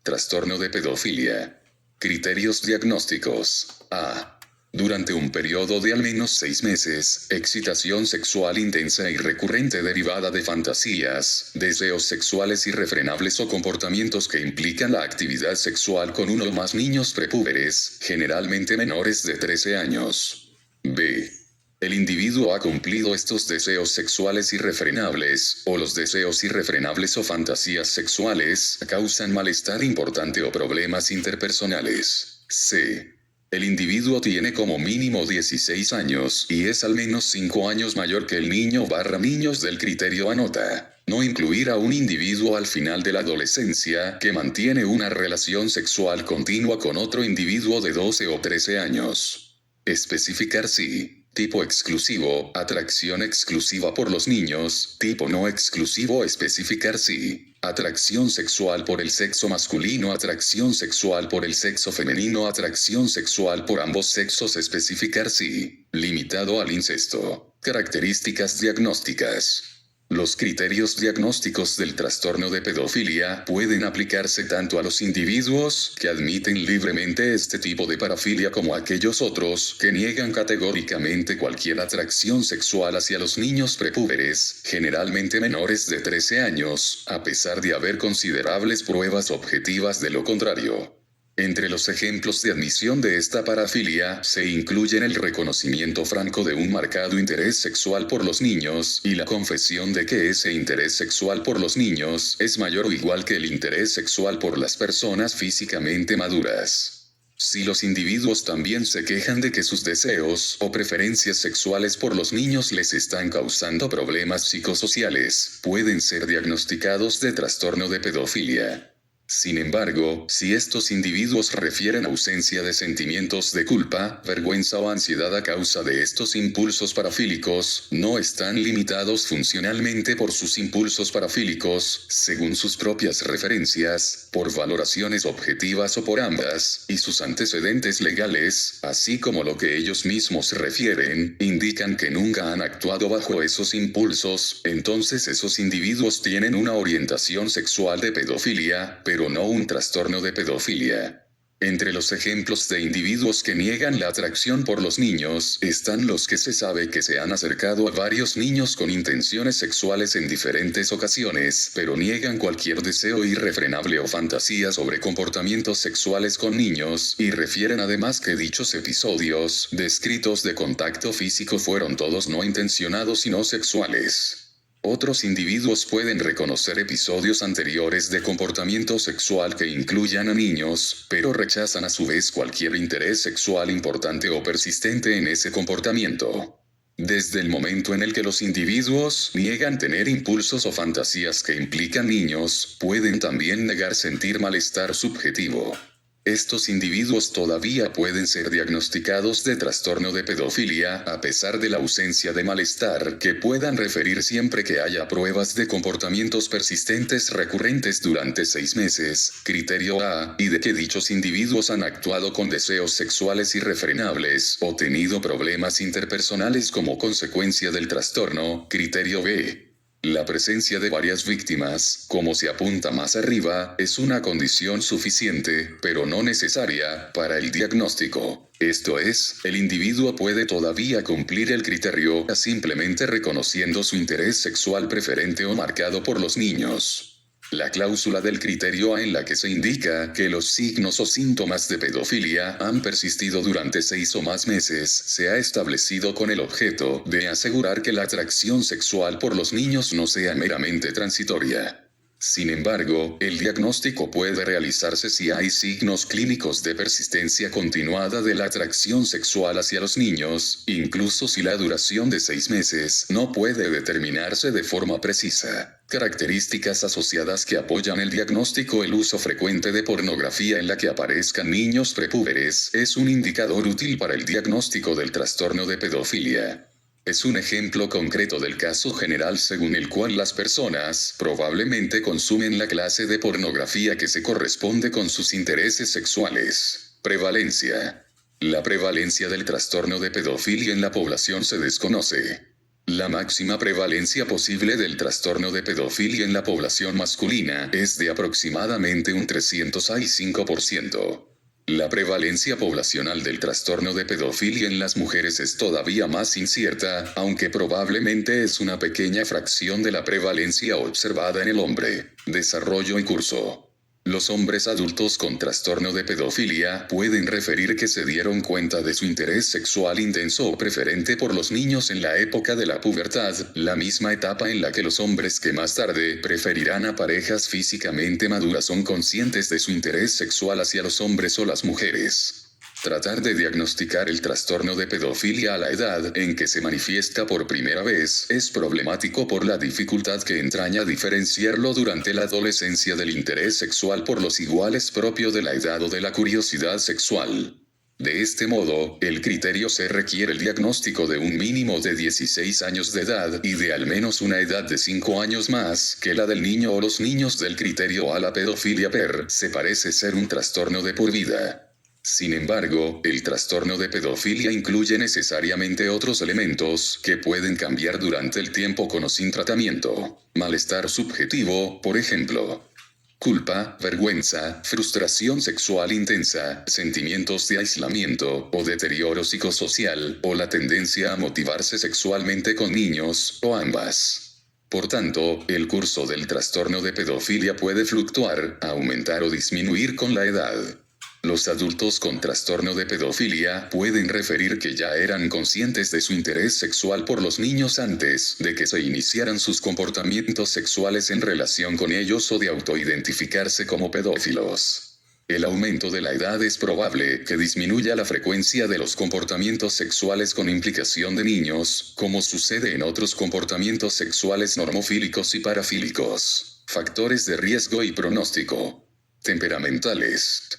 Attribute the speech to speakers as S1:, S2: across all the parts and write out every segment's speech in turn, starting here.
S1: Trastorno de pedofilia. Criterios diagnósticos. A. Durante un periodo de al menos 6 meses, excitación sexual intensa y recurrente derivada de fantasías, deseos sexuales irrefrenables o comportamientos que implican la actividad sexual con uno o más niños prepúberes, generalmente menores de 13 años. B. El individuo ha cumplido estos deseos sexuales irrefrenables, o los deseos irrefrenables o fantasías sexuales causan malestar importante o problemas interpersonales. C. El individuo tiene como mínimo 16 años y es al menos 5 años mayor que el niño/niños del criterio anota. No incluir a un individuo al final de la adolescencia que mantiene una relación sexual continua con otro individuo de 12 o 13 años. Especificar si. Tipo exclusivo, atracción exclusiva por los niños. Tipo no exclusivo, especificar si. Atracción sexual por el sexo masculino, atracción sexual por el sexo femenino, atracción sexual por ambos sexos, especificar si. Limitado al incesto. Características diagnósticas. Los criterios diagnósticos del trastorno de pedofilia pueden aplicarse tanto a los individuos que admiten libremente este tipo de parafilia como a aquellos otros que niegan categóricamente cualquier atracción sexual hacia los niños prepúberes, generalmente menores de 13 años, a pesar de haber considerables pruebas objetivas de lo contrario. Entre los ejemplos de admisión de esta parafilia se incluyen el reconocimiento franco de un marcado interés sexual por los niños y la confesión de que ese interés sexual por los niños es mayor o igual que el interés sexual por las personas físicamente maduras. Si los individuos también se quejan de que sus deseos o preferencias sexuales por los niños les están causando problemas psicosociales, pueden ser diagnosticados de trastorno de pedofilia. Sin embargo, si estos individuos refieren ausencia de sentimientos de culpa, vergüenza o ansiedad a causa de estos impulsos parafílicos, no están limitados funcionalmente por sus impulsos parafílicos, según sus propias referencias, por valoraciones objetivas o por ambas, y sus antecedentes legales, así como lo que ellos mismos refieren, indican que nunca han actuado bajo esos impulsos, entonces esos individuos tienen una orientación sexual de pedofilia, pero no un trastorno de pedofilia. Entre los ejemplos de individuos que niegan la atracción por los niños, están los que se sabe que se han acercado a varios niños con intenciones sexuales en diferentes ocasiones, pero niegan cualquier deseo irrefrenable o fantasía sobre comportamientos sexuales con niños, y refieren además que dichos episodios, descritos de contacto físico, fueron todos no intencionados y no sexuales. Otros individuos pueden reconocer episodios anteriores de comportamiento sexual que incluyan a niños, pero rechazan a su vez cualquier interés sexual importante o persistente en ese comportamiento. Desde el momento en el que los individuos niegan tener impulsos o fantasías que implican niños, pueden también negar sentir malestar subjetivo. Estos individuos todavía pueden ser diagnosticados de trastorno de pedofilia a pesar de la ausencia de malestar que puedan referir siempre que haya pruebas de comportamientos persistentes recurrentes durante 6 meses, criterio A, y de que dichos individuos han actuado con deseos sexuales irrefrenables o tenido problemas interpersonales como consecuencia del trastorno, criterio B. La presencia de varias víctimas, como se apunta más arriba, es una condición suficiente, pero no necesaria, para el diagnóstico. Esto es, el individuo puede todavía cumplir el criterio simplemente reconociendo su interés sexual preferente o marcado por los niños. La cláusula del criterio A en la que se indica que los signos o síntomas de pedofilia han persistido durante 6 o más meses se ha establecido con el objeto de asegurar que la atracción sexual por los niños no sea meramente transitoria. Sin embargo, el diagnóstico puede realizarse si hay signos clínicos de persistencia continuada de la atracción sexual hacia los niños, incluso si la duración de 6 meses no puede determinarse de forma precisa. Características asociadas que apoyan el diagnóstico: el uso frecuente de pornografía en la que aparezcan niños prepúberes es un indicador útil para el diagnóstico del trastorno de pedofilia. Es un ejemplo concreto del caso general según el cual las personas probablemente consumen la clase de pornografía que se corresponde con sus intereses sexuales. Prevalencia. La prevalencia del trastorno de pedofilia en la población se desconoce. La máxima prevalencia posible del trastorno de pedofilia en la población masculina es de aproximadamente un 305%. La prevalencia poblacional del trastorno de pedofilia en las mujeres es todavía más incierta, aunque probablemente es una pequeña fracción de la prevalencia observada en el hombre. Desarrollo y curso. Los hombres adultos con trastorno de pedofilia pueden referir que se dieron cuenta de su interés sexual intenso o preferente por los niños en la época de la pubertad, la misma etapa en la que los hombres que más tarde preferirán a parejas físicamente maduras son conscientes de su interés sexual hacia los hombres o las mujeres. Tratar de diagnosticar el trastorno de pedofilia a la edad en que se manifiesta por primera vez es problemático por la dificultad que entraña diferenciarlo durante la adolescencia del interés sexual por los iguales propio de la edad o de la curiosidad sexual. De este modo, el criterio se requiere el diagnóstico de un mínimo de 16 años de edad y de al menos una edad de 5 años más que la del niño o los niños del criterio a la pedofilia per se parece ser un trastorno de por vida. Sin embargo, el trastorno de pedofilia incluye necesariamente otros elementos que pueden cambiar durante el tiempo con o sin tratamiento. Malestar subjetivo, por ejemplo. Culpa, vergüenza, frustración sexual intensa, sentimientos de aislamiento o deterioro psicosocial, o la tendencia a motivarse sexualmente con niños, o ambas. Por tanto, el curso del trastorno de pedofilia puede fluctuar, aumentar o disminuir con la edad. Los adultos con trastorno de pedofilia pueden referir que ya eran conscientes de su interés sexual por los niños antes de que se iniciaran sus comportamientos sexuales en relación con ellos o de autoidentificarse como pedófilos. El aumento de la edad es probable que disminuya la frecuencia de los comportamientos sexuales con implicación de niños, como sucede en otros comportamientos sexuales normofílicos y parafílicos. Factores de riesgo y pronóstico. Temperamentales.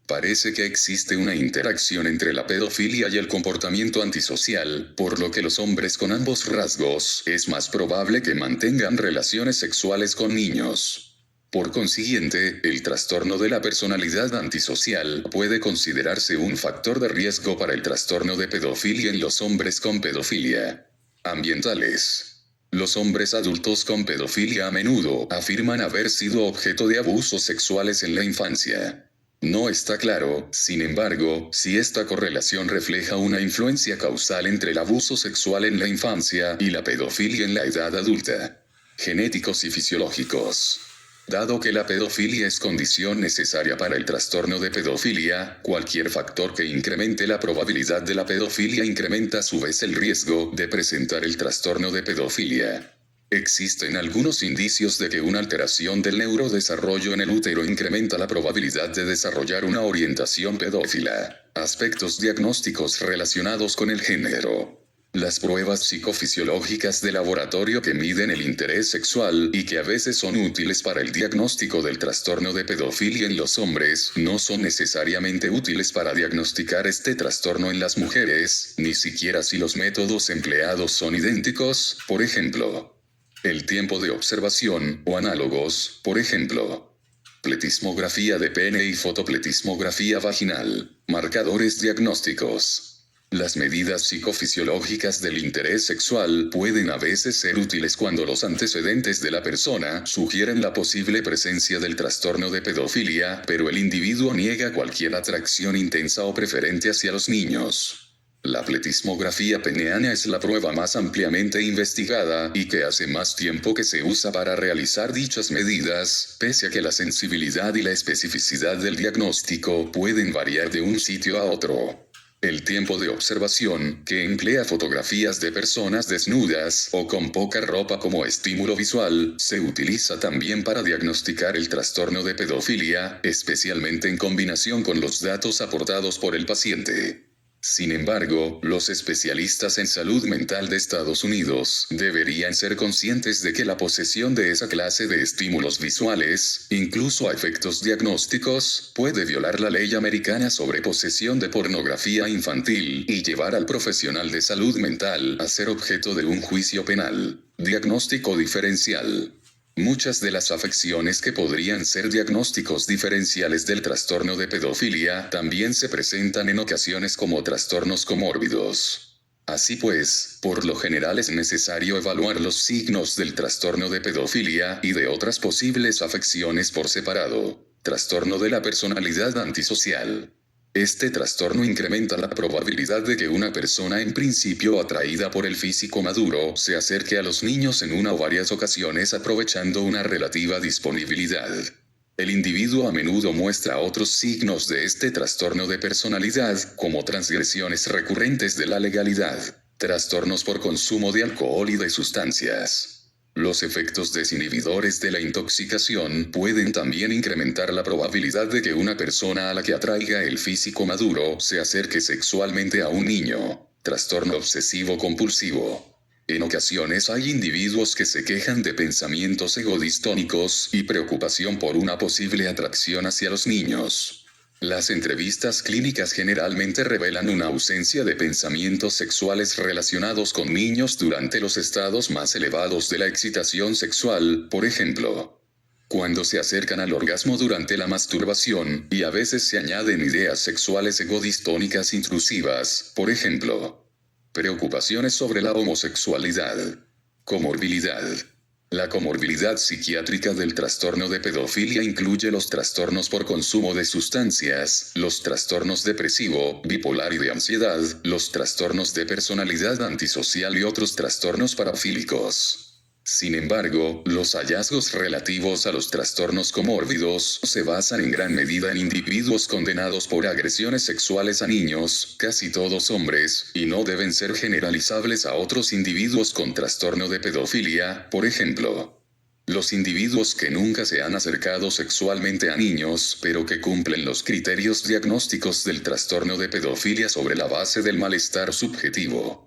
S1: Parece que existe una interacción entre la pedofilia y el comportamiento antisocial, por lo que los hombres con ambos rasgos es más probable que mantengan relaciones sexuales con niños. Por consiguiente, el trastorno de la personalidad antisocial puede considerarse un factor de riesgo para el trastorno de pedofilia en los hombres con pedofilia. Ambientales. Los hombres adultos con pedofilia a menudo afirman haber sido objeto de abusos sexuales en la infancia. No está claro, sin embargo, si esta correlación refleja una influencia causal entre el abuso sexual en la infancia y la pedofilia en la edad adulta. Genéticos y fisiológicos. Dado que la pedofilia es condición necesaria para el trastorno de pedofilia, cualquier factor que incremente la probabilidad de la pedofilia incrementa a su vez el riesgo de presentar el trastorno de pedofilia. Existen algunos indicios de que una alteración del neurodesarrollo en el útero incrementa la probabilidad de desarrollar una orientación pedófila. Aspectos diagnósticos relacionados con el género. Las pruebas psicofisiológicas de laboratorio que miden el interés sexual y que a veces son útiles para el diagnóstico del trastorno de pedofilia en los hombres, no son necesariamente útiles para diagnosticar este trastorno en las mujeres, ni siquiera si los métodos empleados son idénticos, por ejemplo. El tiempo de observación, o análogos, por ejemplo. Pletismografía de pene y fotopletismografía vaginal. Marcadores diagnósticos. Las medidas psicofisiológicas del interés sexual pueden a veces ser útiles cuando los antecedentes de la persona sugieren la posible presencia del trastorno de pedofilia, pero el individuo niega cualquier atracción intensa o preferente hacia los niños. La pletismografía peneana es la prueba más ampliamente investigada y que hace más tiempo que se usa para realizar dichas medidas, pese a que la sensibilidad y la especificidad del diagnóstico pueden variar de un sitio a otro. El tiempo de observación, que emplea fotografías de personas desnudas o con poca ropa como estímulo visual, se utiliza también para diagnosticar el trastorno de pedofilia, especialmente en combinación con los datos aportados por el paciente. Sin embargo, los especialistas en salud mental de Estados Unidos deberían ser conscientes de que la posesión de esa clase de estímulos visuales, incluso a efectos diagnósticos, puede violar la ley americana sobre posesión de pornografía infantil y llevar al profesional de salud mental a ser objeto de un juicio penal. Diagnóstico diferencial. Muchas de las afecciones que podrían ser diagnósticos diferenciales del trastorno de pedofilia también se presentan en ocasiones como trastornos comórbidos. Así pues, por lo general es necesario evaluar los signos del trastorno de pedofilia y de otras posibles afecciones por separado. Trastorno de la personalidad antisocial. Este trastorno incrementa la probabilidad de que una persona en principio atraída por el físico maduro se acerque a los niños en una o varias ocasiones aprovechando una relativa disponibilidad. El individuo a menudo muestra otros signos de este trastorno de personalidad, como transgresiones recurrentes de la legalidad, trastornos por consumo de alcohol y de sustancias. Los efectos desinhibidores de la intoxicación pueden también incrementar la probabilidad de que una persona a la que atraiga el físico maduro se acerque sexualmente a un niño. Trastorno obsesivo compulsivo. En ocasiones hay individuos que se quejan de pensamientos egodistónicos y preocupación por una posible atracción hacia los niños. Las entrevistas clínicas generalmente revelan una ausencia de pensamientos sexuales relacionados con niños durante los estados más elevados de la excitación sexual, por ejemplo, cuando se acercan al orgasmo durante la masturbación, y a veces se añaden ideas sexuales egodistónicas intrusivas, por ejemplo, preocupaciones sobre la homosexualidad. Comorbilidad. La comorbilidad psiquiátrica del trastorno de pedofilia incluye los trastornos por consumo de sustancias, los trastornos depresivo, bipolar y de ansiedad, los trastornos de personalidad antisocial y otros trastornos parafílicos. Sin embargo, los hallazgos relativos a los trastornos comórbidos se basan en gran medida en individuos condenados por agresiones sexuales a niños, casi todos hombres, y no deben ser generalizables a otros individuos con trastorno de pedofilia, por ejemplo. Los individuos que nunca se han acercado sexualmente a niños, pero que cumplen los criterios diagnósticos del trastorno de pedofilia sobre la base del malestar subjetivo.